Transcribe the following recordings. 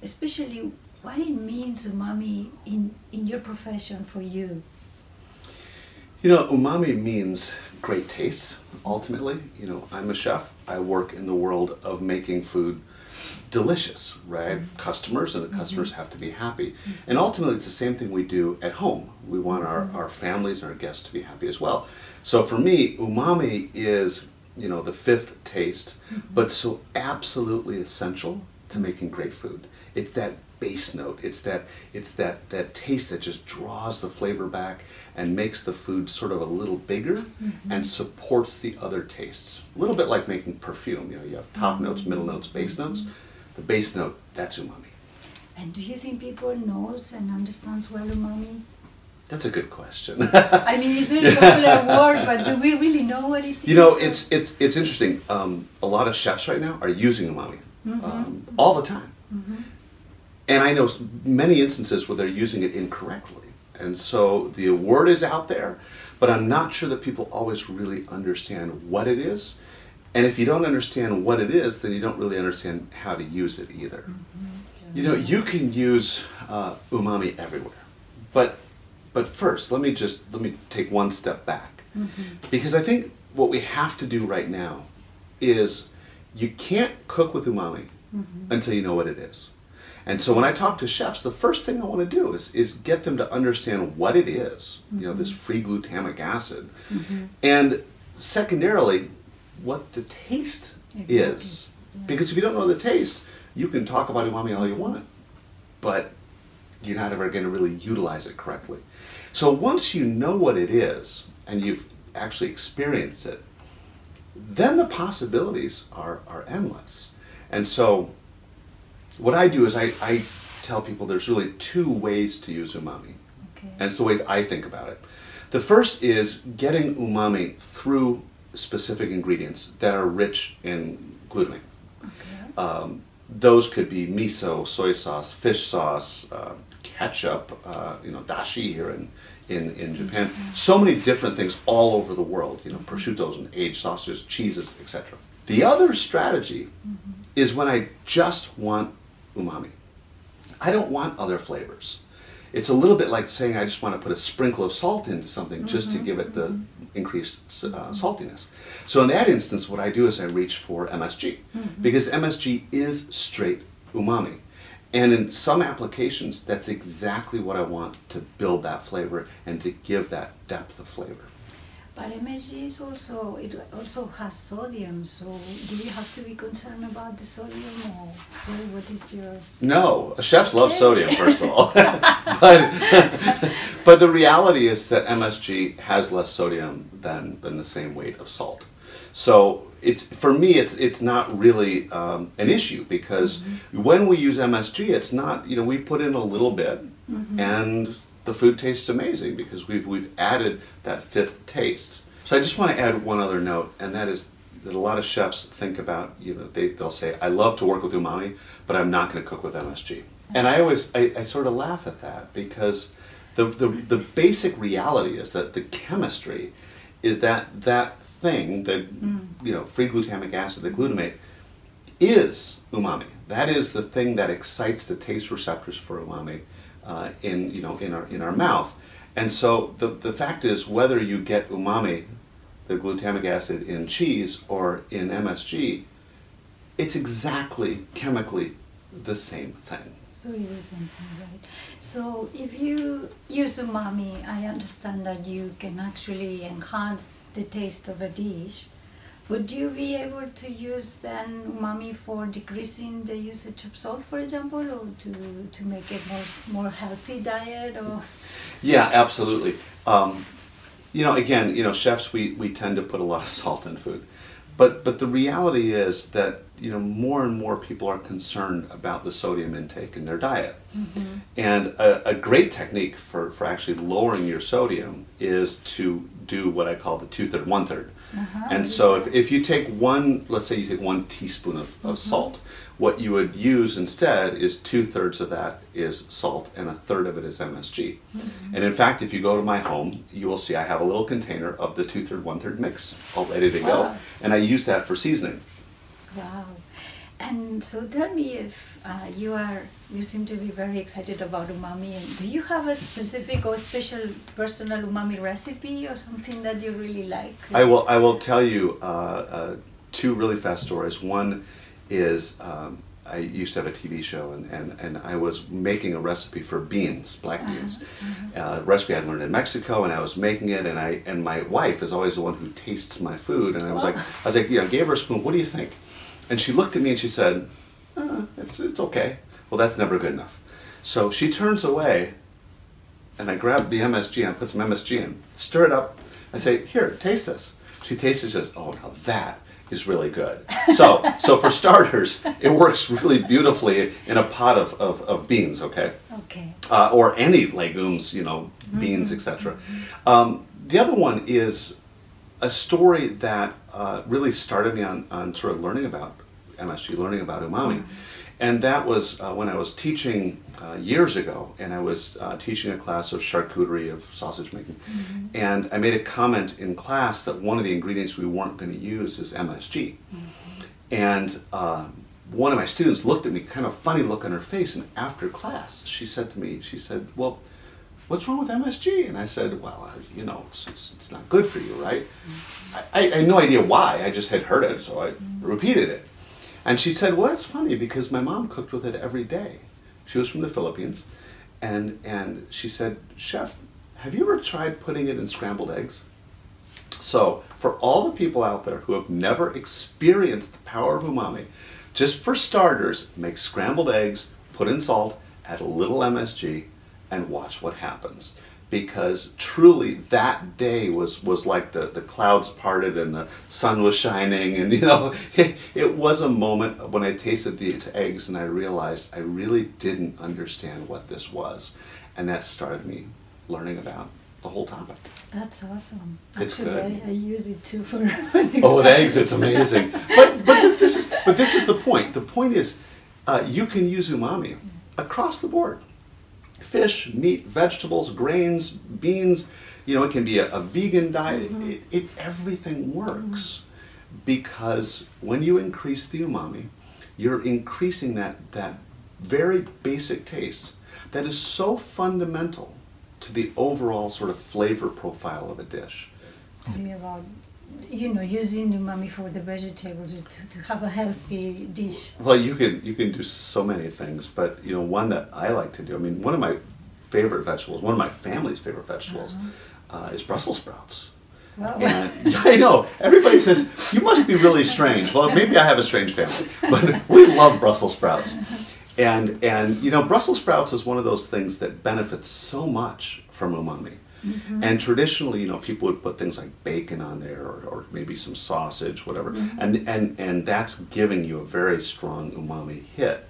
especially what it means umami in your profession for you. You know, umami means great taste, ultimately. You know, I'm a chef. I work in the world of making food delicious, right? I have customers, and the customers have to be happy. And ultimately, it's the same thing we do at home. We want our families and our guests to be happy as well. So for me, umami is, you know, the fifth taste, but so absolutely essential to making great food. It's that base note. It's that taste that just draws the flavor back and makes the food sort of a little bigger and supports the other tastes. A little bit like making perfume. You know, you have top notes, middle notes, base notes. The base note, that's umami. And do you think people knows and understands well umami? That's a good question. I mean, it's a very popular word, but do we really know what it is? You know, it's interesting. A lot of chefs right now are using umami all the time. And I know many instances where they're using it incorrectly. And so the word is out there, but I'm not sure that people always really understand what it is. And if you don't understand what it is, then you don't really understand how to use it either. You know, you can use umami everywhere. But first, let me take one step back. Because I think what we have to do right now is you can't cook with umami until you know what it is. And so when I talk to chefs, the first thing I want to do is get them to understand what it is, you know, this free glutamic acid. And secondarily, what the taste is. Because if you don't know the taste, you can talk about umami all you want, but you're not ever going to really utilize it correctly. So once you know what it is, and you've actually experienced it, then the possibilities are endless. And so what I do is I tell people there's really two ways to use umami. And it's the ways I think about it. The first is getting umami through specific ingredients that are rich in glutamate. Those could be miso, soy sauce, fish sauce, ketchup, you know, dashi here in Japan. So many different things all over the world, you know, prosciuttos and aged sausages, cheeses, etc. The other strategy is when I just want umami. I don't want other flavors. It's a little bit like saying I just want to put a sprinkle of salt into something just to give it the increased saltiness. So in that instance, what I do is I reach for MSG, because MSG is straight umami. And in some applications, that's exactly what I want to build that flavor and to give that depth of flavor. But MSG is also, it also has sodium, so do we have to be concerned about the sodium, or what is your... No, chefs love sodium, first of all. but the reality is that MSG has less sodium than the same weight of salt. So for me, it's not really an issue, because when we use MSG, it's not, you know, we put in a little bit and the food tastes amazing because we've added that fifth taste. So I just want to add one other note, and that is that a lot of chefs think about, you know, they'll say, I love to work with umami, but I'm not going to cook with MSG. And I sort of laugh at that, because the basic reality is that the chemistry is that thing, the you know, free glutamic acid, the glutamate, is umami. That is the thing that excites the taste receptors for umami in our mouth. And so the fact is, whether you get umami, the glutamic acid, in cheese or in MSG, it's exactly chemically the same thing. So it's the same thing, right? So if you use umami, I understand that you can actually enhance the taste of a dish. Would you be able to use then umami for decreasing the usage of salt, for example, or to make it more healthy diet? Or? Yeah, absolutely. You know, again, you know, chefs, we tend to put a lot of salt in food, but the reality is that, you know, more and more people are concerned about the sodium intake in their diet. And a great technique for actually lowering your sodium is to do what I call the 2/3, 1/3. And so if you take let's say you take 1 teaspoon of salt, what you would use instead is 2/3 of that is salt and 1/3 of it is MSG. And in fact, if you go to my home, you will see I have a little container of the 2/3, 1/3 mix all ready to go. And I use that for seasoning. Wow. And so tell me if you seem to be very excited about umami, and do you have a specific or special personal umami recipe or something that you really like? I will tell you two really fast stories. One is I used to have a TV show, and I was making a recipe for beans, black beans. Recipe I learned in Mexico, and I was making it, and my wife is always the one who tastes my food, and I was like, you know, gave her a spoon. What do you think? And she looked at me and she said, it's okay. Well, that's never good enough. So she turns away, and I grab the MSG and I put some MSG in, stir it up. I say, here, taste this. She tastes it and says, oh, now that is really good. So for starters, it works really beautifully in a pot of beans, okay? Okay. Or any legumes, you know, beans, etc. The other one is a story that really started me on sort of learning about MSG, learning about umami. And that was when I was teaching years ago, and I was teaching a class of charcuterie, of sausage making. And I made a comment in class that one of the ingredients we weren't going to use is MSG. And one of my students looked at me, kind of funny look on her face, and after class, she said to me, she said, well, what's wrong with MSG? And I said, well, you know, it's not good for you, right? I had no idea why, I just had heard it, so I repeated it. And she said, well, that's funny because my mom cooked with it every day. She was from the Philippines. And she said, Chef, have you ever tried putting it in scrambled eggs? So for all the people out there who have never experienced the power of umami, just for starters, make scrambled eggs, put in salt, add a little MSG, and watch what happens. Because truly that day was like the clouds parted and the sun was shining, and you know, it was a moment when I tasted these eggs and I realized I really didn't understand what this was, and that started me learning about the whole topic. That's awesome. It's Actually, good. I use it too for Oh, with eggs, it's amazing. But this is the point. The point is you can use umami across the board. Fish, meat, vegetables, grains, beans, you know, it can be a vegan diet. Everything works because when you increase the umami, you're increasing that very basic taste that is so fundamental to the overall sort of flavor profile of a dish. Tell me about, you know, using umami for the vegetables to have a healthy dish. Well, you can do so many things, but you know, one that I like to do, I mean, one of my favorite vegetables, one of my family's favorite vegetables is Brussels sprouts. Wow. And I know, everybody says, you must be really strange. Well, maybe I have a strange family, but we love Brussels sprouts. And you know, Brussels sprouts is one of those things that benefits so much from umami. And traditionally, you know, people would put things like bacon on there, or maybe some sausage, whatever, and that's giving you a very strong umami hit.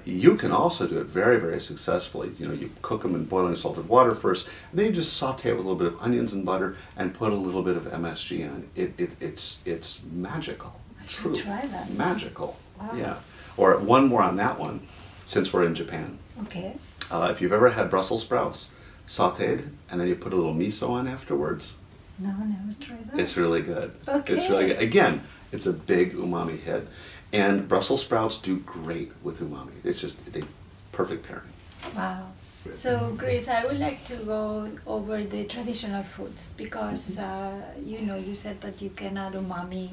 You can also do it very, very successfully. You know, you cook them in boiling salted water first, and then you just saute it with a little bit of onions and butter, and put a little bit of MSG on. It's magical. I should try that. Magical. Wow. Yeah. Or one more on that one, since we're in Japan. Okay. If you've ever had Brussels sprouts sauteed, and then you put a little miso on afterwards. No, I never tried that. It's really good. Okay. It's really good. Again, it's a big umami hit. And Brussels sprouts do great with umami. It's just a perfect pairing. Wow. So, Chris, I would like to go over the traditional foods because, you know, you said that you can add umami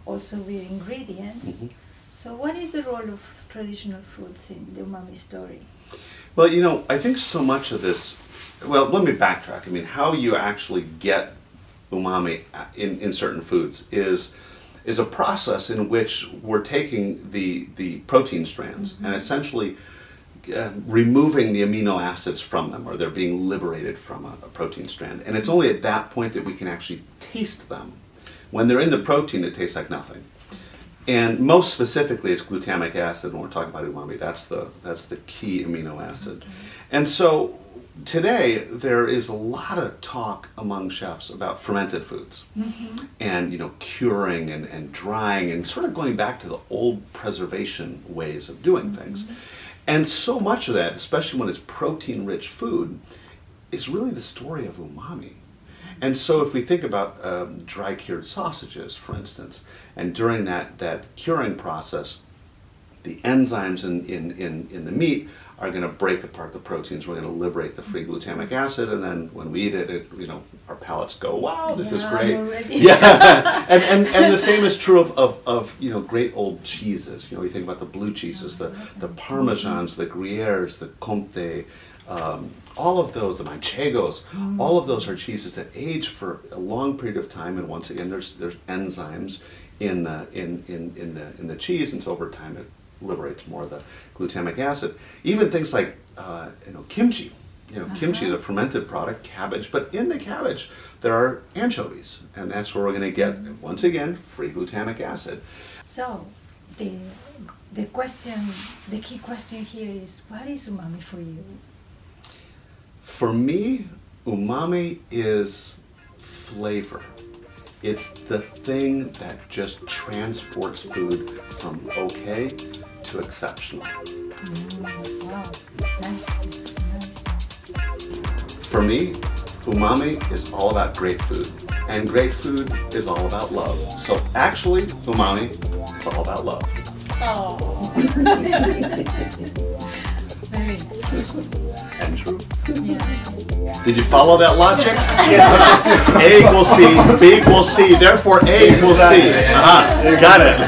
also with ingredients. So what is the role of traditional foods in the umami story? Well, you know, I think so much of this, well, let me backtrack. I mean, how you actually get umami in certain foods is a process in which we're taking the protein strands and essentially removing the amino acids from them, or they're being liberated from a protein strand. And it's only at that point that we can actually taste them. When they're in the protein, it tastes like nothing. And most specifically, it's glutamic acid. When we're talking about umami, that's the key amino acid. And so today there is a lot of talk among chefs about fermented foods, and you know, curing and drying, and sort of going back to the old preservation ways of doing things. And so much of that, especially when it's protein-rich food, is really the story of umami. And so if we think about dry cured sausages, for instance, and during that curing process, the enzymes in the meat are going to break apart the proteins. We're going to liberate the free glutamic acid, and then when we eat it, our palates go, wow, this is great. Yeah, and the same is true of great old cheeses. You think about the blue cheeses, the Parmesans, the Gruyères, the Comté, all of those, the Manchegos, all of those are cheeses that age for a long period of time, and once again, there's enzymes in the cheese, and so over time it liberates more of the glutamic acid. Even things like kimchi. Kimchi is a fermented product, cabbage, but in the cabbage there are anchovies, and that's where we're going to get, once again, free glutamic acid. So the key question here is, what is umami for you? For me, umami is flavor. It's the thing that just transports food from okay to exceptional. Wow, nice. For me, umami is all about great food, and great food is all about love. So actually, umami is all about love. Oh. Very nice. And true. Yeah. Did you follow that logic? A equals B, B equals C, therefore A equals C. Got it.